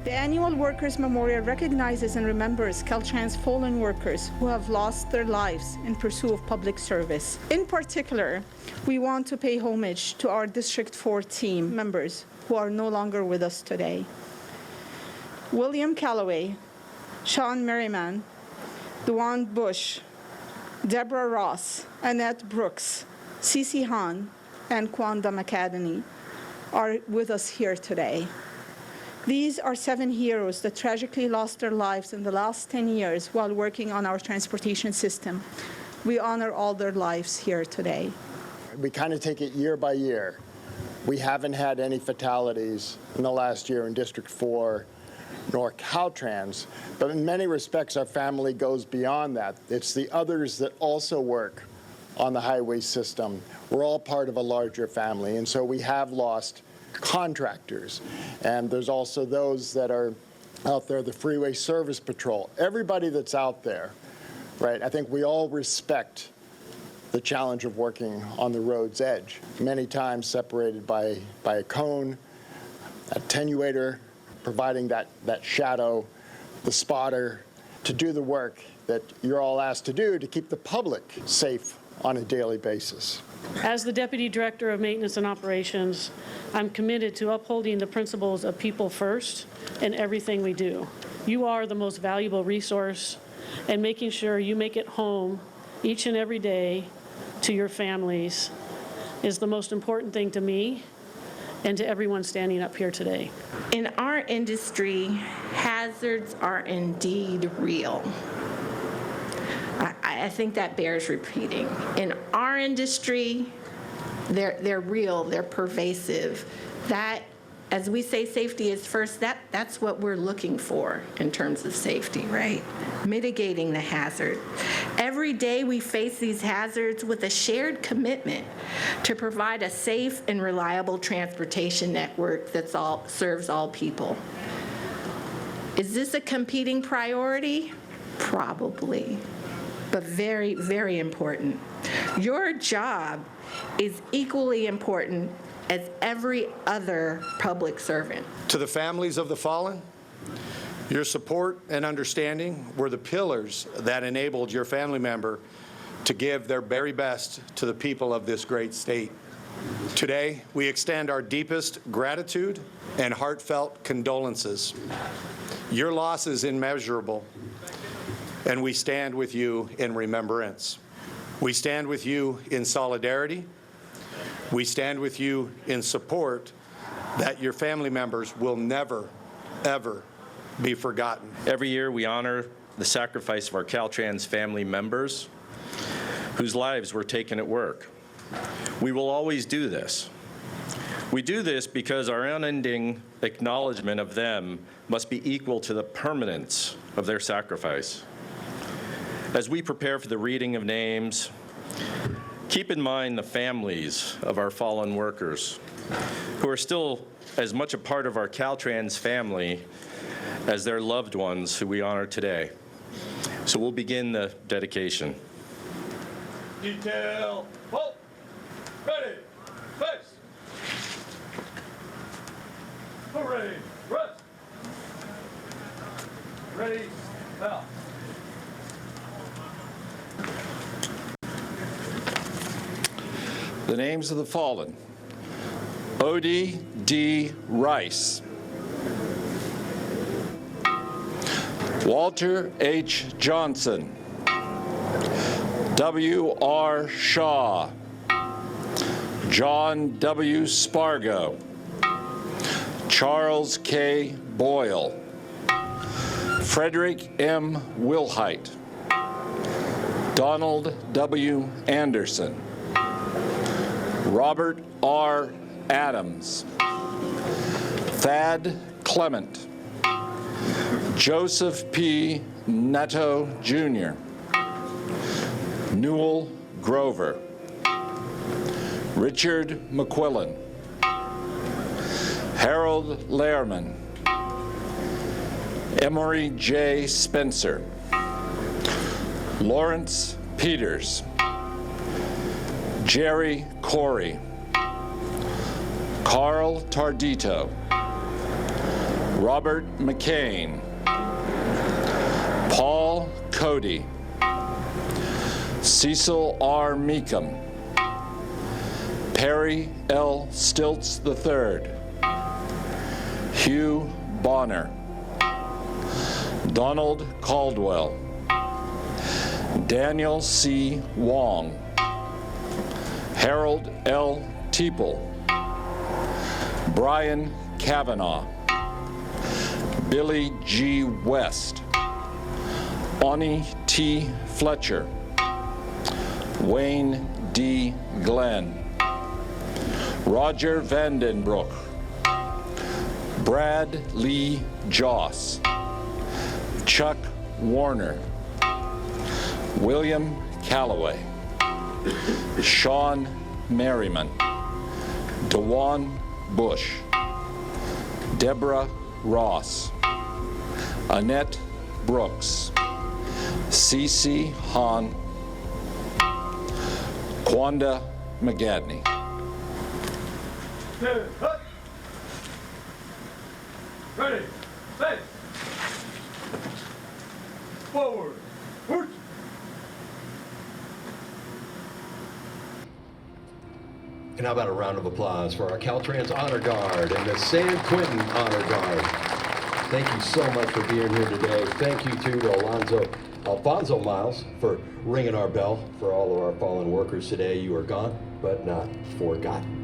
The annual Workers' Memorial recognizes and remembers Caltrans fallen workers who have lost their lives in pursuit of public service. In particular, we want to pay homage to our District 4 team members who are no longer with us today. William Calloway, Sean Merriman, Dewan Bush, Deborah Ross, Annette Brooks, Cece Hahn, and Kwanda McAdamy are with us here today. These are 7 heroes that tragically lost their lives in the last 10 years while working on our transportation system. We honor all their lives here today. We kind of take it year by year. We haven't had any fatalities in the last year in District 4 nor Caltrans, but in many respects our family goes beyond that. It's the others that also work on the highway system. We're all part of a larger family, and so we have lost contractors, and there's also those that are out there, the Freeway Service Patrol, everybody that's out there, right? I think we all respect the challenge of working on the road's edge, many times separated by a cone, attenuator, providing that shadow, the spotter, to do the work that you're all asked to do to keep the public safe on a daily basis. As the Deputy Director of Maintenance and Operations, I'm committed to upholding the principles of people first in everything we do. You are the most valuable resource, and making sure you make it home each and every day to your families is the most important thing to me and to everyone standing up here today. In our industry, hazards are indeed real. I think that bears repeating. In our industry, they're real, they're pervasive. That, as we say safety is first, that's what we're looking for in terms of safety, right? Mitigating the hazard. Every day we face these hazards with a shared commitment to provide a safe and reliable transportation network that serves all people. Is this a competing priority? Probably. But very, very important. Your job is equally important as every other public servant. To the families of the fallen, your support and understanding were the pillars that enabled your family member to give their very best to the people of this great state. Today, we extend our deepest gratitude and heartfelt condolences. Your loss is immeasurable, and we stand with you in remembrance. We stand with you in solidarity. We stand with you in support that your family members will never, ever be forgotten. Every year we honor the sacrifice of our Caltrans family members whose lives were taken at work. We will always do this. We do this because our unending acknowledgement of them must be equal to the permanence of their sacrifice. As we prepare for the reading of names, keep in mind the families of our fallen workers who are still as much a part of our Caltrans family as their loved ones who we honor today. So we'll begin the dedication. Detail, halt, ready, face. Parade, rest. Ready, now. The names of the fallen: Odie D. Rice, Walter H. Johnson, W. R. Shaw, John W. Spargo, Charles K. Boyle, Frederick M. Wilhite, Donald W. Anderson, Robert R. Adams, Thad Clement, Joseph P. Netto, Jr., Newell Grover, Richard McQuillan, Harold Lehrman, Emory J. Spencer, Lawrence Peters, Jerry Corey, Carl Tardito, Robert McCain, Paul Cody, Cecil R. Meekum, Perry L. Stilts III, Hugh Bonner, Donald Caldwell, Daniel C. Wong, Harold L. Teeple, Brian Kavanaugh, Billy G. West, Ani T. Fletcher, Wayne D. Glenn, Roger Vandenbroek, Brad Lee Joss, Chuck Warner, William Calloway, Sean Merriman, DeJuan Bush, Deborah Ross, Annette Brooks, Cece Hahn, Quanda McGadney. Stand up. Ready, face. Forward. March. And how about a round of applause for our Caltrans Honor Guard and the San Quentin Honor Guard. Thank you so much for being here today. Thank you too to Alfonso Miles for ringing our bell for all of our fallen workers today. You are gone, but not forgotten.